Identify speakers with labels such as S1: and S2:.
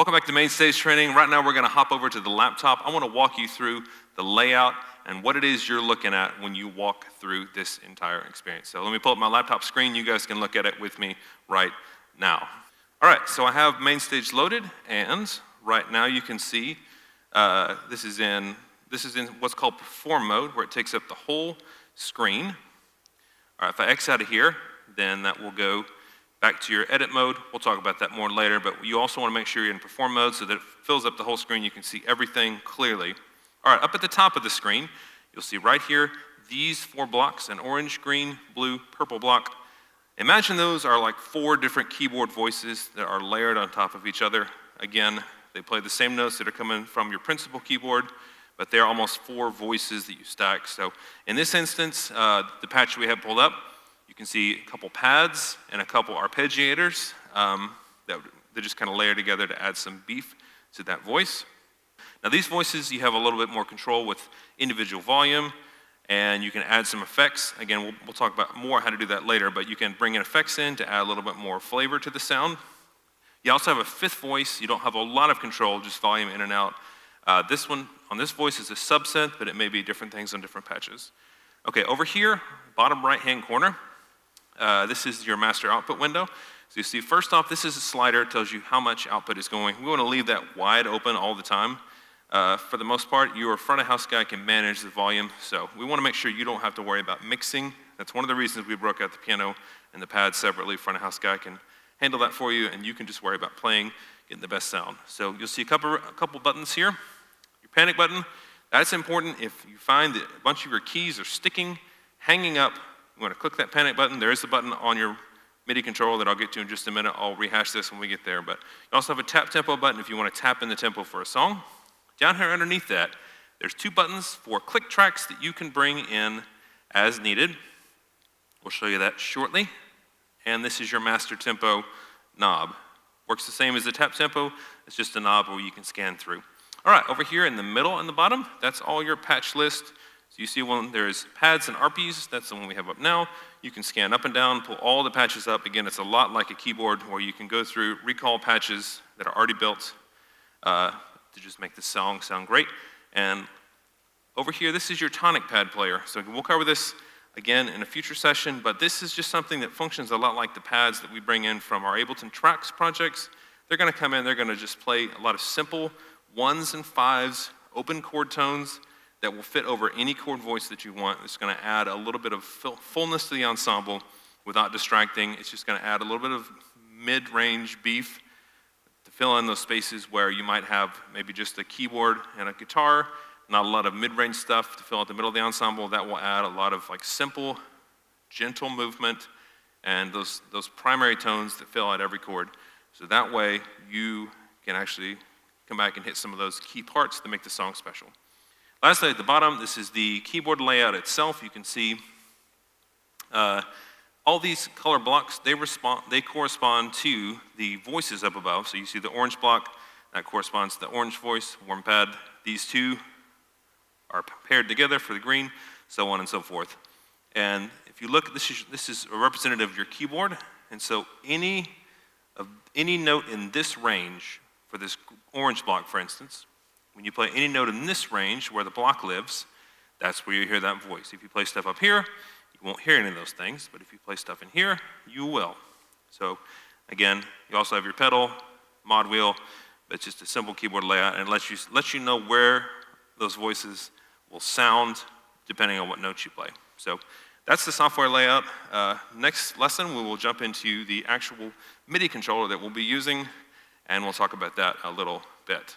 S1: Welcome back to Main Stage Training. Right now we're going to hop over to the laptop. I want to walk you through the layout and what it is you're looking at when you walk through this entire experience. So let me pull up my laptop screen. You guys can look at it with me right now. All right, so I have Main Stage loaded, and right now you can see this is in what's called perform mode, where it takes up the whole screen. All right, if I X out of here, then that will go back to your edit mode. We'll talk about that more later, but you also want to make sure you're in perform mode so that it fills up the whole screen. You can see everything clearly. All right, up at the top of the screen, you'll see right here, these 4 blocks, an orange, green, blue, purple block. Imagine those are like 4 different keyboard voices that are layered on top of each other. Again, they play the same notes that are coming from your principal keyboard, but they're almost 4 voices that you stack. So in this instance, the patch we have pulled up, you can see a couple pads and a couple arpeggiators that just kind of layer together to add some beef to that voice. Now these voices, you have a little bit more control with individual volume, and you can add some effects. Again, we'll talk about more how to do that later, but you can bring in effects in to add a little bit more flavor to the sound. You also have a 5th voice. You don't have a lot of control, just volume in and out. This one on this voice is a subset, but it may be different things on different patches. Okay, over here, bottom right-hand corner, this is your master output window. So you see, first off, this is a slider. It tells you how much output is going. We want to leave that wide open all the time. For the most part, your front of house guy can manage the volume. So we want to make sure you don't have to worry about mixing. That's one of the reasons we broke out the piano and the pad separately. Front of house guy can handle that for you, and you can just worry about playing, getting the best sound. So you'll see a couple buttons here. Your panic button, that's important. If you find that a bunch of your keys are sticking, hanging up, you want to click that panic button. There is a button on your MIDI controller that I'll get to in just a minute. I'll rehash this when we get there. But you also have a tap tempo button if you want to tap in the tempo for a song. Down here underneath that, there's 2 buttons for click tracks that you can bring in as needed. We'll show you that shortly. And this is your master tempo knob. Works the same as the tap tempo. It's just a knob where you can scan through. All right, over here in the middle and the bottom, that's all your patch list. So you see when there's pads and ARPs, that's the one we have up now. You can scan up and down, pull all the patches up. Again, it's a lot like a keyboard where you can go through, recall patches that are already built to just make the song sound great. And over here, this is your tonic pad player. So we'll cover this again in a future session, but this is just something that functions a lot like the pads that we bring in from our Ableton Tracks projects. They're gonna come in, they're gonna just play a lot of simple 1s and 5s, open chord tones that will fit over any chord voice that you want. It's gonna add a little bit of fullness to the ensemble without distracting. It's just gonna add a little bit of mid-range beef to fill in those spaces where you might have maybe just a keyboard and a guitar, not a lot of mid-range stuff to fill out the middle of the ensemble. That will add a lot of like simple, gentle movement and those primary tones that fill out every chord. So that way you can actually come back and hit some of those key parts to make the song special. Lastly, at the bottom, this is the keyboard layout itself. You can see all these color blocks, they correspond to the voices up above. So you see the orange block, that corresponds to the orange voice, warm pad. These 2 are paired together for the green, so on and so forth. And if you look, this is a representative of your keyboard. And so any note in this range, for this orange block, for instance, when you play any note in this range where the block lives, that's where you hear that voice. If you play stuff up here, you won't hear any of those things, but if you play stuff in here, you will. So again, you also have your pedal, mod wheel, but it's just a simple keyboard layout, and it lets you know where those voices will sound depending on what notes you play. So that's the software layout. Next lesson, we will jump into the actual MIDI controller that we'll be using, and we'll talk about that a little bit.